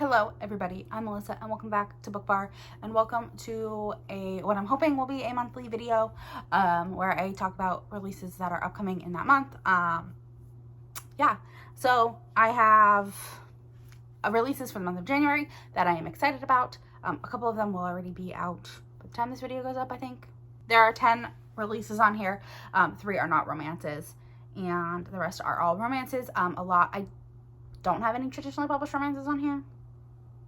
Hello everybody, I'm Melissa and welcome back to Book Bar, and welcome to what I'm hoping will be a monthly video where I talk about releases that are upcoming in that month. So I have releases for the month of January that I am excited about. A couple of them will already be out by the time this video goes up, I think. There are 10 releases on here. 3 are not romances and the rest are all romances. I don't have any traditionally published romances on here.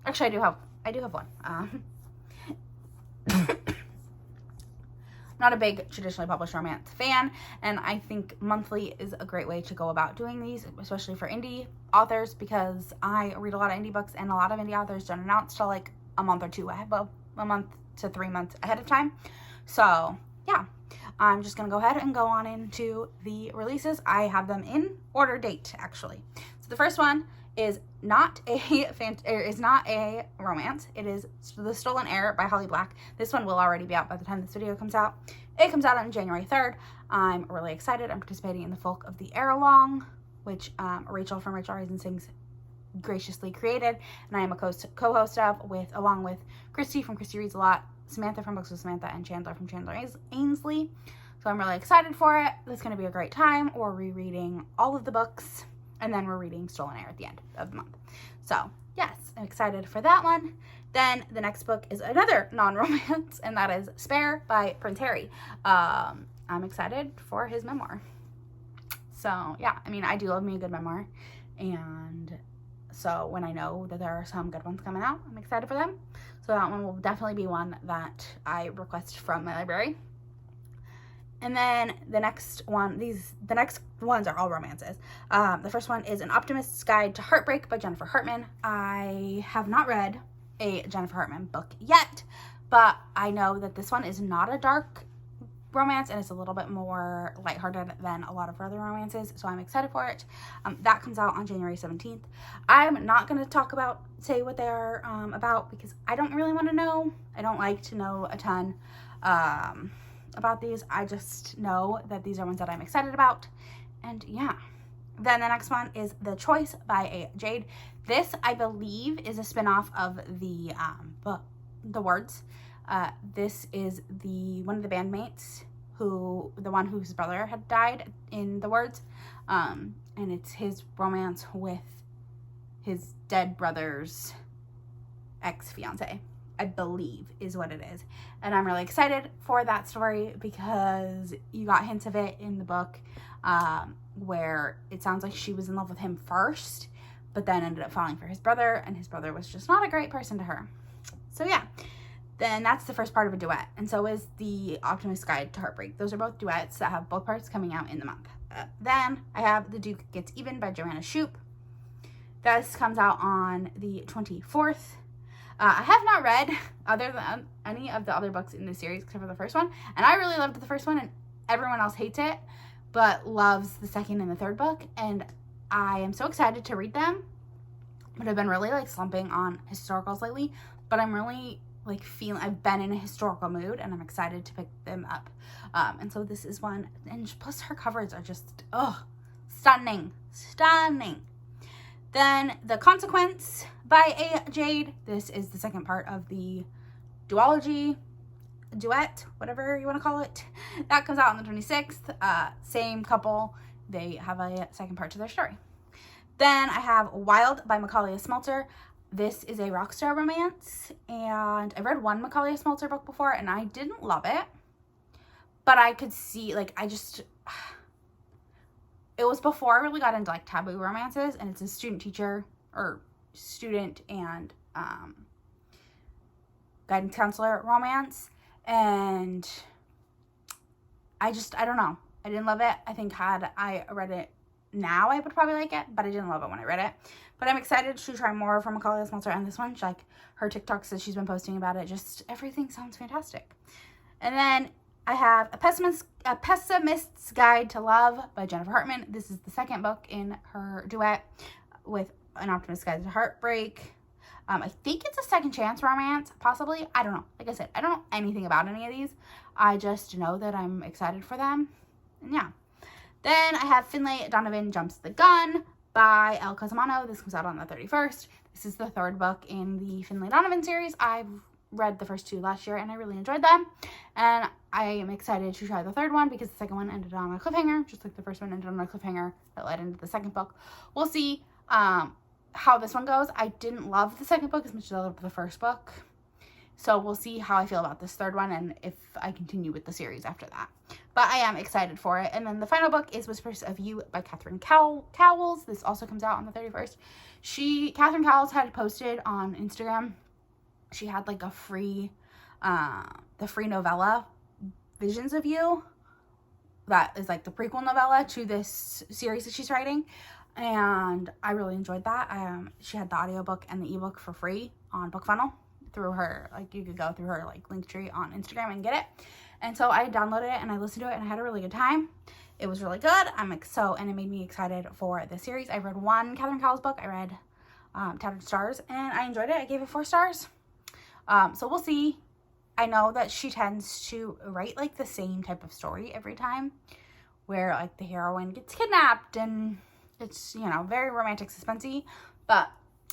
Actually, I do have one. Not a big traditionally published romance fan, and I think monthly is a great way to go about doing these, especially for indie authors, because I read a lot of indie books and a lot of indie authors don't announce till like a month or two ahead, a month to 3 months ahead of time. So yeah, I'm just gonna go ahead and go on into the releases. I have them in order date, actually. So the first one is not a romance. It is The Stolen Heir by Holly Black. This one will already be out by the time this video comes out. It comes out on January 3rd. I'm really excited. I'm participating in the Folk of the Air Along, which Rachel from Rachel Rising Sings graciously created, and I am a co-host of along with Christy from Christy Reads a Lot, Samantha from Books with Samantha, and Chandler from Chandler Ainsley. So I'm really excited for it. It's going to be a great time. We're rereading all of the books, and then we're reading Stolen Heir at the end of the month. So yes, I'm excited for that one. Then the next book is another non-romance, and that is Spare by Prince Harry. I'm excited for his memoir. So yeah, I mean, I do love me a good memoir, and so when I know that there are some good ones coming out, I'm excited for them. So that one will definitely be one that I request from my library. And then the next ones are all romances. The first one is An Optimist's Guide to Heartbreak by Jennifer Hartman. I have not read a Jennifer Hartman book yet, but I know that this one is not a dark romance and it's a little bit more lighthearted than a lot of her other romances, so I'm excited for it. That comes out on January 17th. I'm not going to say what they are about, because I don't really want to know. I don't like to know a ton about these. I just know that these are ones that I'm excited about, and yeah. Then the next one is The Choice by Jade. This, I believe, is a spin-off of the book The Words. This is one of the bandmates the one whose brother had died in The Words, and it's his romance with his dead brother's ex-fiance, I believe is what it is. And I'm really excited for that story because you got hints of it in the book, where it sounds like she was in love with him first, but then ended up falling for his brother, and his brother was just not a great person to her. So yeah, then that's the first part of a duet, and so is The Optimist's Guide to Heartbreak. Those are both duets that have both parts coming out in the month. Then I have The Duke Gets Even by Joanna Shupe. This comes out on the 24th. I have not read other than any of the other books in this series except for the first one, and I really loved the first one, and everyone else hates it but loves the second and the third book, and I am so excited to read them. But I've been really slumping on historicals lately, but I'm really I've been in a historical mood, and I'm excited to pick them up. And so this is one, and plus her covers are just stunning. Then The Consequence by Jade. This is the second part of the duet, whatever you want to call it. That comes out on the 26th. Same couple, they have a second part to their story. Then I have Wild by Macaulay Smelter. This is a rockstar romance, and I read one Macaulay Smelter book before, and I didn't love it, but I could see, it was before I really got into taboo romances, and it's a student and guidance counselor romance, and I don't know. I didn't love it. I think had I read it now, I would probably like it, but I didn't love it when I read it. But I'm excited to try more from Macaulay Smelter, and this one, her TikToks that she's been posting about it, just everything sounds fantastic. And then I have A Pessimist's Guide to Love by Jennifer Hartman. This is the second book in her duet with An Optimist's Guide to Heartbreak. I think it's a second chance romance, possibly. I don't know. Like I said, I don't know anything about any of these. I just know that I'm excited for them. And yeah. Then I have Finlay Donovan Jumps the Gun by Elle Cosimano. This comes out on the 31st. This is the third book in the Finlay Donovan series. I've read the first 2 last year and I really enjoyed them. And I am excited to try the third one because the second one ended on a cliffhanger, just like the first one ended on a cliffhanger that led into the second book. We'll see how this one goes. I didn't love the second book as much as I loved the first book. So we'll see how I feel about this third one and if I continue with the series after that. But I am excited for it. And then the final book is Whispers of You by Catherine Cowles. This also comes out on the 31st. Catherine Cowles had posted on Instagram, she had like a free, the free novella, Visions of You. That is like the prequel novella to this series that she's writing. And I really enjoyed that. She had the audiobook and the ebook for free on BookFunnel through her, like you could go through her like Linktree on Instagram and get it. And so I downloaded it and I listened to it and I had a really good time. It was really good. And it made me excited for the series. I read one Catherine Cowles book. I read Tattered Stars and I enjoyed it. I gave it 4 stars. So we'll see. I know that she tends to write like the same type of story every time where like the heroine gets kidnapped and it's, you know, very romantic suspensey, but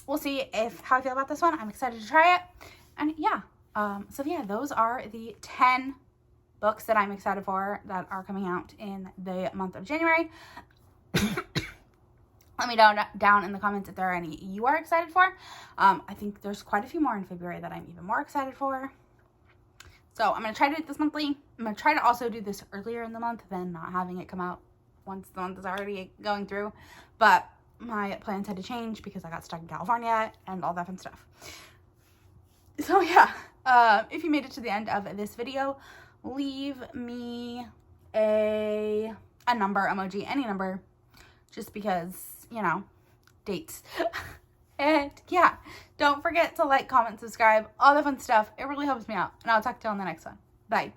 we'll see how I feel about this one. I'm excited to try it. And yeah, so yeah, those are the 10 books that I'm excited for that are coming out in the month of January. Let me know down in the comments if there are any you are excited for. I think there's quite a few more in February that I'm even more excited for. So I'm going to try to do this monthly. I'm going to try to also do this earlier in the month than not having it come out once the month is already going through. But my plans had to change because I got stuck in California and all that fun stuff. So yeah, if you made it to the end of this video, leave me a number emoji, any number, just because, you know, dates. And yeah, don't forget to like, comment, subscribe, all the fun stuff. It really helps me out. And I'll talk to you on the next one. Bye.